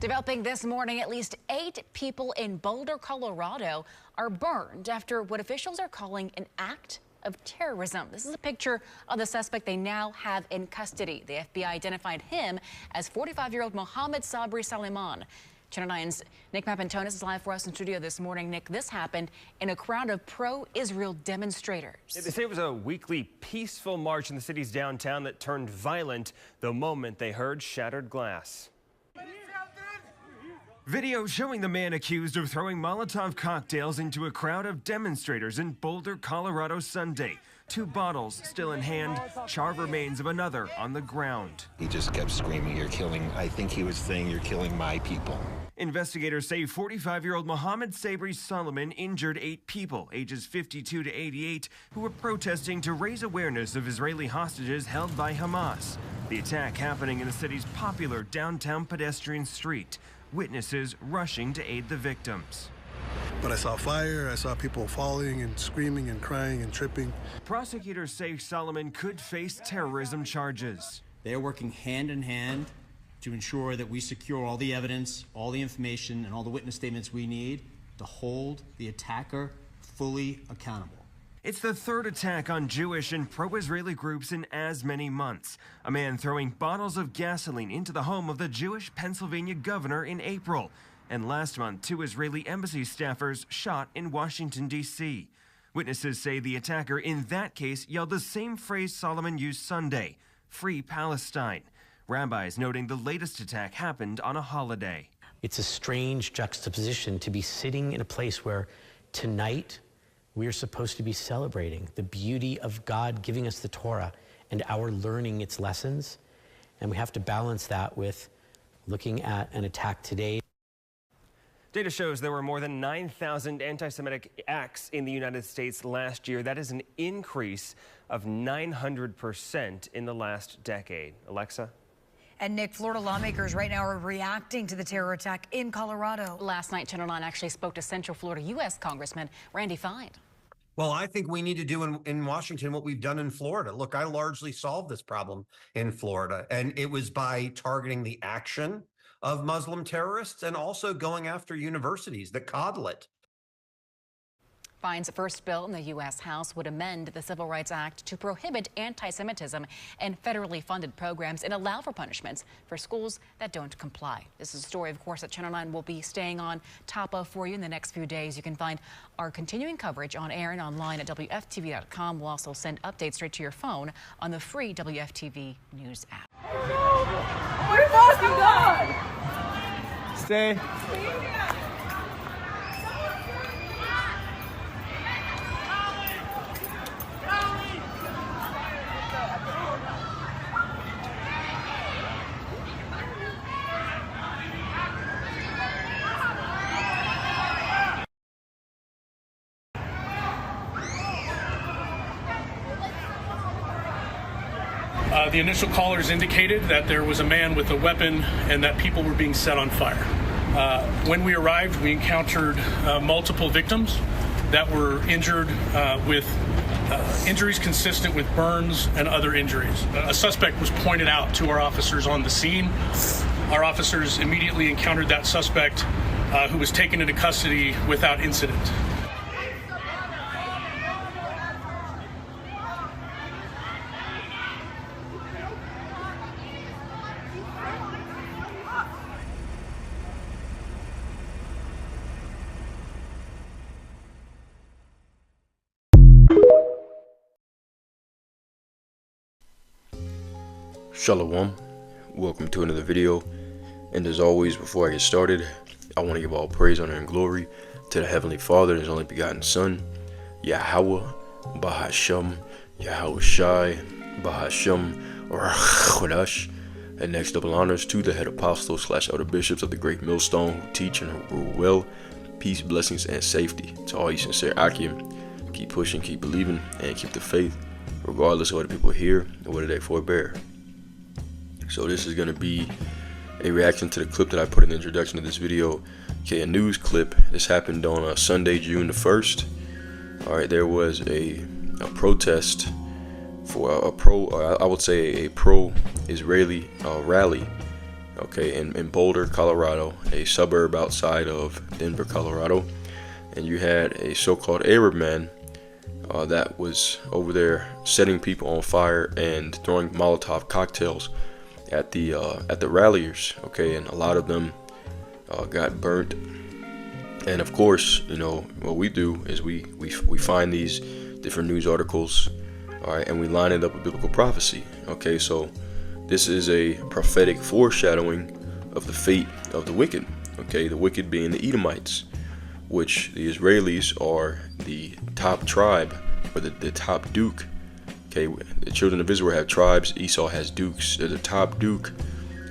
Developing this morning, at least 8 people in Boulder, Colorado are burned after what officials are calling an act of terrorism. This is a picture of the suspect they now have in custody. The FBI identified him as 45-year-old Mohammed Sabri Saliman. Channel 9's Nick Mapantonis is live for us in studio this morning. Nick, this happened in a crowd of pro-Israel demonstrators. They say it was a weekly peaceful march in the city's downtown that turned violent the moment they heard shattered glass. Video showing the man accused of throwing Molotov cocktails into a crowd of demonstrators in Boulder, Colorado Sunday. 2 bottles still in hand, charred remains of another on the ground. He just kept screaming, "You're killing," I think he was saying, "You're killing my people." Investigators say 45-year-old Mohammed Sabri Solomon injured 8 people, ages 52 to 88, who were protesting to raise awareness of Israeli hostages held by Hamas. The attack happening in the city's popular downtown pedestrian street. Witnesses rushing to aid the victims. But I saw fire, I saw people falling and screaming and crying and tripping. Prosecutors say Solomon could face terrorism charges. They are working hand in hand to ensure that we secure all the evidence, all the information, and all the witness statements we need to hold the attacker fully accountable. It's the 3rd attack on Jewish and pro-Israeli groups in as many months. A man throwing bottles of gasoline into the home of the Jewish Pennsylvania governor in April. And last month, 2 Israeli embassy staffers shot in Washington, D.C. Witnesses say the attacker in that case yelled the same phrase Solomon used Sunday, "Free Palestine." Rabbis noting the latest attack happened on a holiday. It's a strange juxtaposition to be sitting in a place where tonight we are supposed to be celebrating the beauty of God giving us the Torah and our learning its lessons. And we have to balance that with looking at an attack today. Data shows there were more than 9,000 anti-Semitic acts in the United States last year. That is an increase of 900% in the last decade. Alexa? And Nick, Florida lawmakers right now are reacting to the terror attack in Colorado. Last night, Channel 9 actually spoke to Central Florida U.S. Congressman Randy Fine. Well, I think we need to do in Washington what we've done in Florida. Look, I largely solved this problem in Florida, and it was by targeting the action of Muslim terrorists and also going after universities that coddle it. Fine's first bill in the U.S. House would amend the Civil Rights Act to prohibit anti-Semitism and federally funded programs and allow for punishments for schools that don't comply. This is a story, of course, that Channel 9 will be staying on top of for you in the next few days. You can find our continuing coverage on air and online at WFTV.com. We'll also send updates straight to your phone on the free WFTV News app. We're fucking God! Stay. The initial callers indicated that there was a man with a weapon and that people were being set on fire. When we arrived, we encountered multiple victims that were injured with injuries consistent with burns and other injuries. A suspect was pointed out to our officers on the scene. Our officers immediately encountered that suspect who was taken into custody without incident. Shalom, welcome to another video, and as always, before I get started, I want to give all praise, honor, and glory to the Heavenly Father and His only begotten Son, Yahweh, Bahashem, Yahweh Shai, Bahashem, or Chodash, and next double honors to the head apostles / elder bishops of the great millstone who teach and who rule well. Peace, blessings, and safety to all you sincere Akim. Keep pushing, keep believing, and keep the faith, regardless of what the people hear or whether they forbear. So this is going to be a reaction to the clip that I put in the introduction of this video. Okay, a news clip. This happened on Sunday, June the 1st. All right, there was a protest for a pro-Israeli rally okay, in Boulder, Colorado, a suburb outside of Denver, Colorado. And you had a so-called Arab man that was over there setting people on fire and throwing Molotov cocktails at the ralliers, okay, and a lot of them got burnt. And of course, you know, what we do is we find these different news articles, all right, and we line it up with biblical prophecy, okay. So this is a prophetic foreshadowing of the fate of the wicked, okay, the wicked being the Edomites, which the Israelis are the top tribe, or the top duke. Okay, the children of Israel have tribes, Esau has dukes. They're the top duke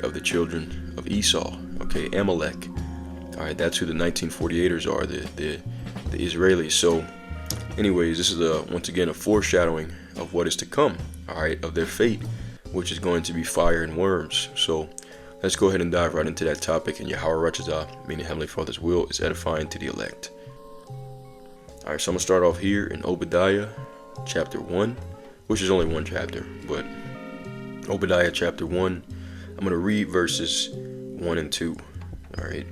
of the children of Esau, okay, Amalek. All right, that's who the 1948ers are, the Israelis. So anyways, this is once again a foreshadowing of what is to come, all right, of their fate, which is going to be fire and worms. So let's go ahead and dive right into that topic. And Yahweh Rachazah, meaning Heavenly Father's will, is edifying to the elect. All right, so I'm gonna start off here in Obadiah chapter 1, which is only one chapter, but Obadiah chapter 1, I'm gonna read verses 1 and 2. All right,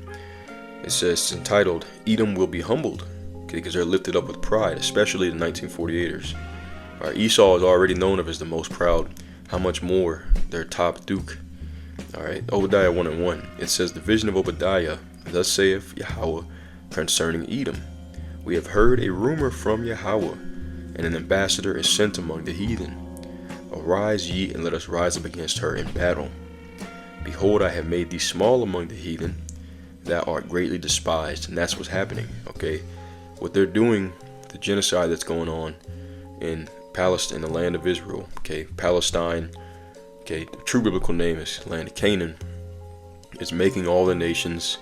it says, it's entitled, Edom will be humbled, okay, because they're lifted up with pride, especially the 1948ers. All right, Esau is already known of as the most proud. How much more their top duke? All right, Obadiah 1 and 1. It says, the vision of Obadiah, thus saith Yahweh concerning Edom. We have heard a rumor from Yahweh, and an ambassador is sent among the heathen. Arise ye, and let us rise up against her in battle. Behold, I have made thee small among the heathen, thou art greatly despised. And that's what's happening, okay? What they're doing, the genocide that's going on in Palestine, the land of Israel, okay? Palestine, okay, the true biblical name is land of Canaan, is making all the nations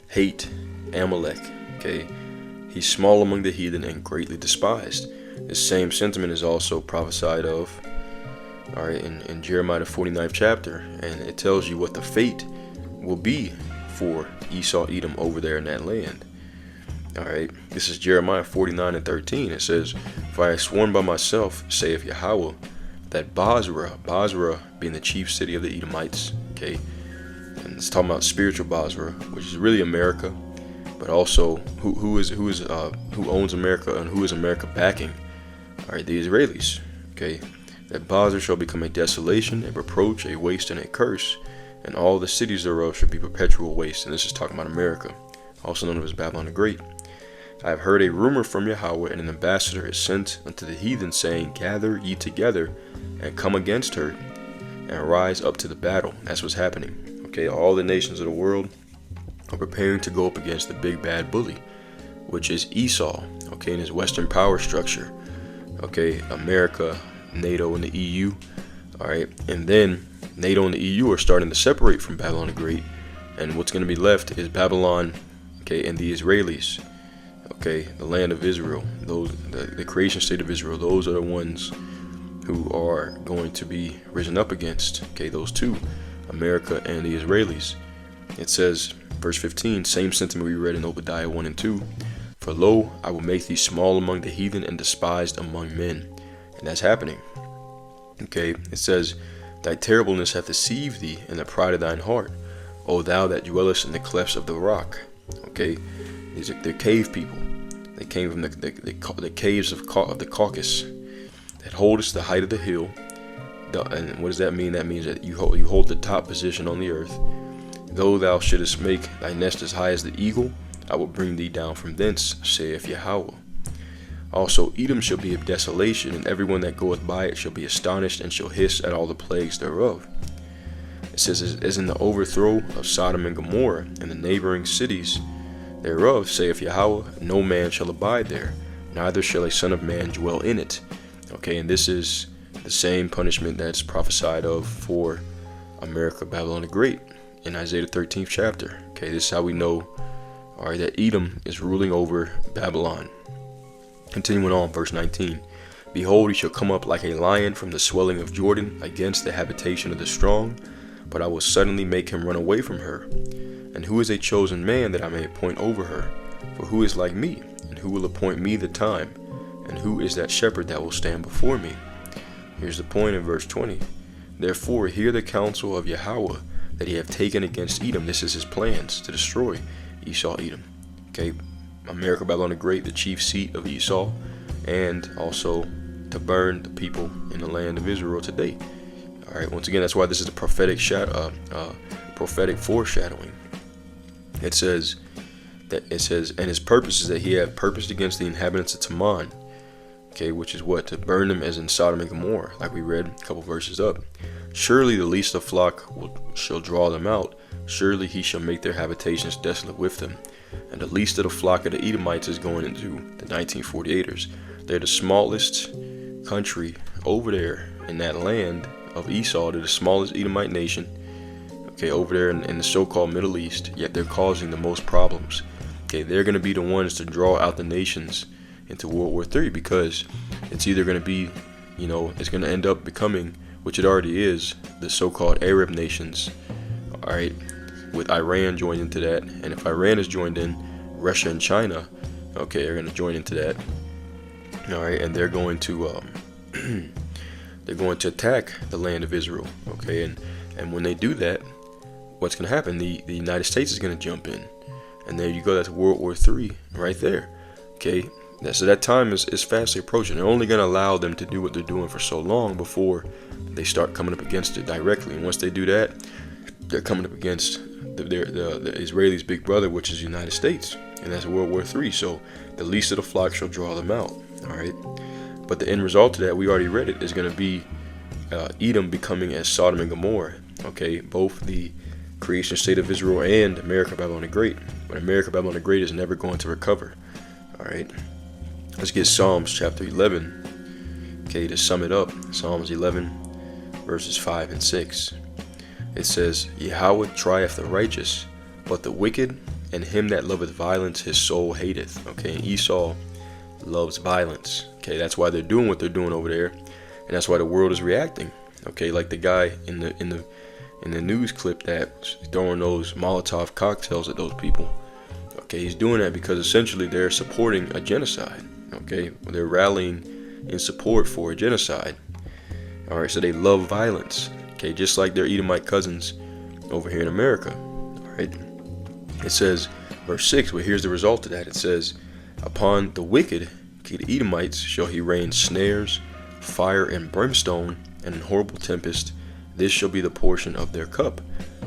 hate Amalek, okay? He's small among the heathen and greatly despised. This same sentiment is also prophesied of, all right, in Jeremiah the 49th chapter, and it tells you what the fate will be for Esau, Edom over there in that land. All right, this is Jeremiah 49 and 13. It says, for I have sworn by myself, saith Yahweh, that Basra being the chief city of the Edomites, okay, and it's talking about spiritual Basra, which is really America, but also who owns America and who is America backing? All right, the Israelis, okay, that Basra shall become a desolation, a reproach, a waste, and a curse, and all the cities thereof shall be perpetual waste. And this is talking about America, also known as Babylon the Great. I have heard a rumor from Yahweh, and an ambassador is sent unto the heathen, saying, gather ye together, and come against her, and rise up to the battle. That's what's happening. Okay, all the nations of the world are preparing to go up against the big bad bully, which is Esau, okay, in his Western power structure. Okay, America, NATO, and the EU. All right, and then NATO and the EU are starting to separate from Babylon the Great, and what's going to be left is Babylon, okay, and the Israelis, okay, the land of Israel, those the creation state of Israel. Those are the ones who are going to be risen up against, okay, those two, America and the Israelis. It says, verse 15, same sentiment we read in Obadiah 1 and 2. For lo, I will make thee small among the heathen and despised among men. And that's happening. Okay, it says, thy terribleness hath deceived thee in the pride of thine heart, O thou that dwellest in the clefts of the rock. Okay, they're cave people. They came from the caves of the Caucasus, that holdest the height of the hill. And what does that mean? That means that you hold the top position on the earth. Though thou shouldest make thy nest as high as the eagle, I will bring thee down from thence, saith Yahweh. Also Edom shall be a desolation, and everyone that goeth by it shall be astonished, and shall hiss at all the plagues thereof. It says, as in the overthrow of Sodom and Gomorrah, and the neighboring cities thereof, saith Yahweh, no man shall abide there, neither shall a son of man dwell in it. Okay, and this is the same punishment that's prophesied of for America, Babylon the Great, in Isaiah 13th chapter. Okay, this is how we know, all right, that Edom is ruling over Babylon. Continuing on, verse 19. Behold, he shall come up like a lion from the swelling of Jordan against the habitation of the strong, but I will suddenly make him run away from her. And who is a chosen man that I may appoint over her? For who is like me, and who will appoint me the time? And who is that shepherd that will stand before me? Here's the point in verse 20. Therefore hear the counsel of Yahweh, that he have taken against Edom. This is his plans to destroy Esau, Edom. Okay, America, Babylon the Great, the chief seat of Esau, and also to burn the people in the land of Israel today. All right, once again, that's why this is a prophetic foreshadowing. It says, and his purpose is that he have purposed against the inhabitants of Teman. Okay, which is what? To burn them as in Sodom and Gomorrah, like we read a couple verses up. Surely the least of flock shall draw them out. Surely he shall make their habitations desolate with them. And the least of the flock of the Edomites is going into the 1948ers. They're the smallest country over there in that land of Esau. They're the smallest Edomite nation, okay, over there in the so-called Middle East, yet they're causing the most problems. Okay, they're going to be the ones to draw out the nations into World War III, because it's either going to be, it's going to end up becoming, which it already is, the so-called Arab nations, all right, with Iran joined into that. And if Iran is joined in, Russia and China, okay, are going to join into that, all right, and they're going to attack the land of Israel, okay, and when they do that, what's going to happen? The United States is going to jump in, and there you go. That's World War III right there, okay. So that time is fastly approaching. They're only going to allow them to do what they're doing for so long before they start coming up against it directly. And once they do that, they're coming up against the Israelis' big brother, which is the United States, and that's World War III. So the least of the flock shall draw them out. All right, but the end result of that, we already read it, is going to be Edom becoming as Sodom and Gomorrah. Okay, both the creation state of Israel and America, Babylon the Great. But America, Babylon the Great is never going to recover. All right. Let's get Psalms chapter 11, okay, to sum it up. Psalms 11, verses 5 and 6. It says, Yahweh trieth the righteous, but the wicked and him that loveth violence his soul hateth. Okay, and Esau loves violence. Okay, that's why they're doing what they're doing over there, and that's why the world is reacting. Okay, like the guy in the news clip that's throwing those Molotov cocktails at those people. Okay, he's doing that because essentially they're supporting a genocide. Okay, they're rallying in support for a genocide. All right, so they love violence. Okay, just like their Edomite cousins over here in America. All right, it says, verse 6, well, here's the result of that. It says, upon the wicked, okay, the Edomites, shall he rain snares, fire and brimstone, and an horrible tempest. This shall be the portion of their cup.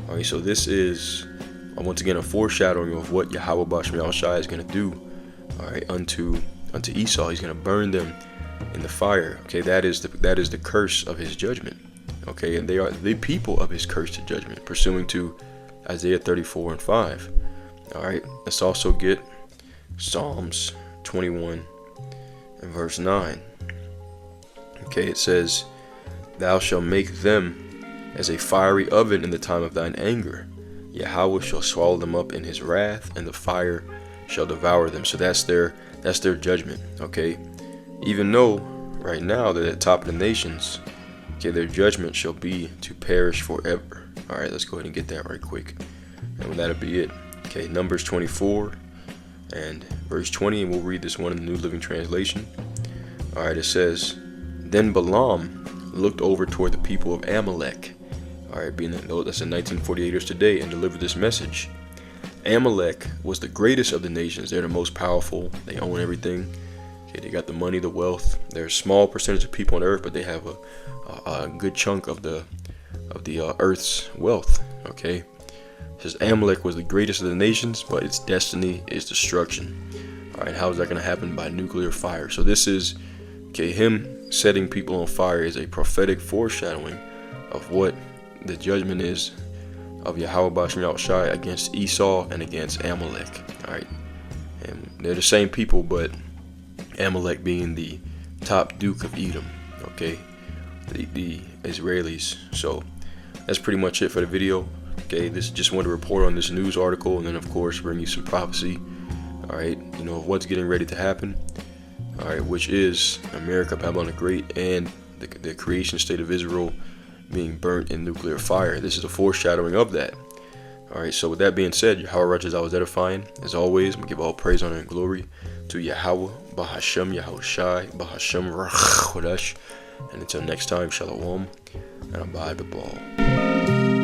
All right, so this is once again a foreshadowing of what Yahweh Bashmi Al-Shai is going to do. All right, unto Esau. He's going to burn them in the fire. Okay, that is the curse of his judgment. Okay, and they are the people of his curse to judgment, pursuing to Isaiah 34 and 5. All right, let's also get Psalms 21 and verse 9. Okay, it says, thou shalt make them as a fiery oven in the time of thine anger. Yahweh shall swallow them up in his wrath, and the fire shall devour them. So that's their judgment. Okay, even though right now they're at the top of the nations, okay, their judgment shall be to perish forever. All right, let's go ahead and get that right quick, and that'll be it. Okay, Numbers 24 and verse 20, and we'll read this one in the New Living Translation. All right, it says, then Balaam looked over toward the people of Amalek. All right, being that's the 1948ers today, and delivered this message. Amalek was the greatest of the nations. They're the most powerful. They own everything. Okay, they got the money, the wealth. They're a small percentage of people on earth, but they have a good chunk of the earth's wealth. Okay, it says Amalek was the greatest of the nations, but its destiny is destruction. All right, how is that going to happen? By nuclear fire. So this is, okay, him setting people on fire is a prophetic foreshadowing of what the judgment is of Yahweh Bashmi Al-Shai against Esau and against Amalek. All right, and they're the same people, but Amalek being the top duke of Edom. Okay, the Israelis. So that's pretty much it for the video. Okay, this just wanted to report on this news article, and then of course bring you some prophecy. All right, of what's getting ready to happen. All right, which is America, Babylon the Great, and the creation state of Israel being burnt in nuclear fire. This is a foreshadowing of that. All right, so with that being said, Yahweh righteous, I was edifying. As always, I'm gonna give all praise, honor, and glory to Yahweh, Bahashem, Yahushai, Bahashem, Rachodesh. And until next time, Shalom, and abide the ball.